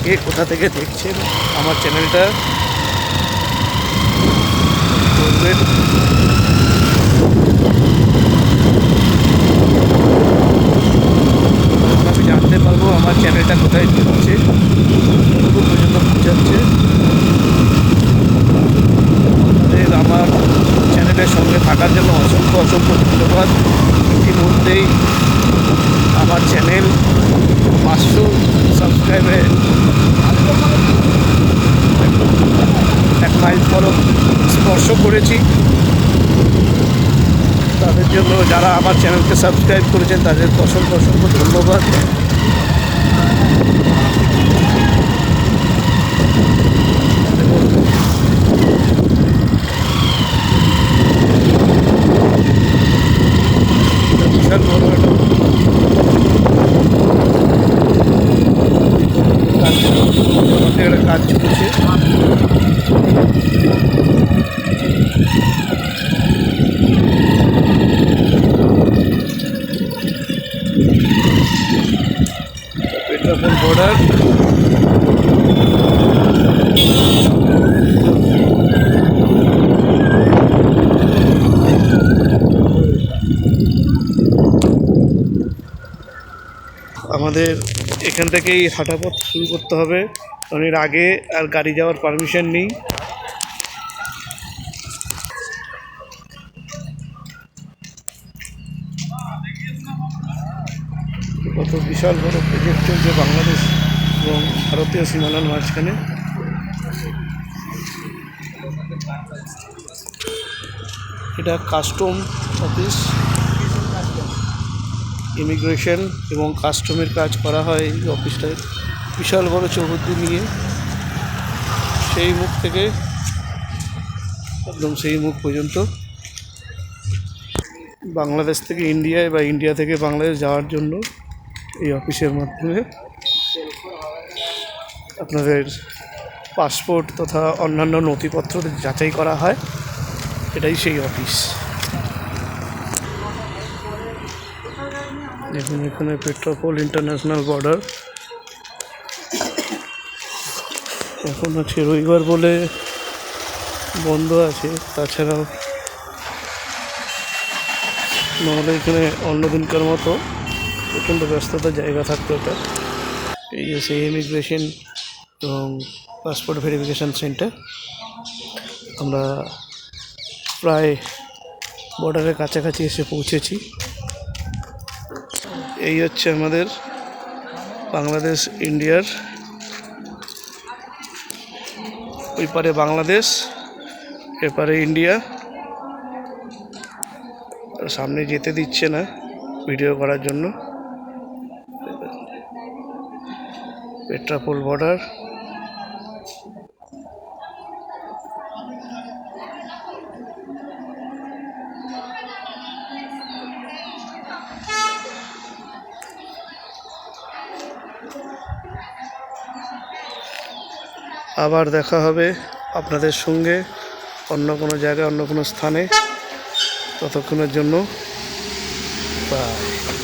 কে কোথা থেকে দেখছেন আমার চ্যানেলটা বলবেন। আমি জানতে পারবো আমার চ্যানেলটা কোথায় দিচ্ছে, কতদূর পর্যন্ত পৌঁছাচ্ছে। আপনাদের আমার চ্যানেলের সঙ্গে থাকার জন্য অসংখ্য অসংখ্য ধন্যবাদ। ইতিমধ্যেই আমার চ্যানেল 500 সাবস্ক্রাইবে 1 মাইল ফলক স্পর্শ করেছি। তাদের জন্য, যারা আমার চ্যানেলকে সাবস্ক্রাইব করেছেন, তাদের অসংখ্য অসংখ্য ধন্যবাদ। বিশাল বড় একটা কাজ চলছে। পেট্রাপোল বর্ডার। আমাদের এখান থেকেই হাঁটাপথ শুরু করতে হবে, কারণ এর আগে আর গাড়ি যাওয়ার পারমিশন নেই। কত বিশাল বড় প্রজেক্ট চলছে বাংলাদেশ এবং ভারতীয় সীমানার মাঝখানে। এটা কাস্টম অফিস, ইমিগ্রেশন এবং কাস্টমের কাজ করা হয় এই অফিসটায়। বিশাল বড় চৌহদ্দি নিয়ে সেই মুখ থেকে একদম সেই মুখ পর্যন্ত। বাংলাদেশ থেকে ইন্ডিয়ায় বা ইন্ডিয়া থেকে বাংলাদেশ যাওয়ার জন্য এই অফিসের মাধ্যমে আপনাদের পাসপোর্ট তথা অন্যান্য নথিপত্র যাচাই করা হয়। এটাই সেই অফিস। দেখুন এখানে পেট্রাপোল ইন্টারন্যাশনাল বর্ডার। এখন আছে রবিবার বলে বন্ধ আছে, তাছাড়াও নাহলে এখানে অন্যদিনকার মতো প্রচণ্ড ব্যস্ততার জায়গা থাকতো এটা। এই যে সেই ইমিগ্রেশন এবং পাসপোর্ট ভেরিফিকেশান সেন্টার। আমরা প্রায় বর্ডারের কাছাকাছি এসে পৌঁছেছি। এই হচ্ছে আমাদের বাংলাদেশ ইন্ডিয়ার, ওই পারে বাংলাদেশ, এপারে ইন্ডিয়া। সামনে যেতে দিচ্ছে না ভিডিও করার জন্য। পেট্রাপোল বর্ডার। আবার দেখা হবে আপনাদের সঙ্গে অন্য কোনো জায়গায়, অন্য কোনো স্থানে। ততক্ষণের জন্য বাই।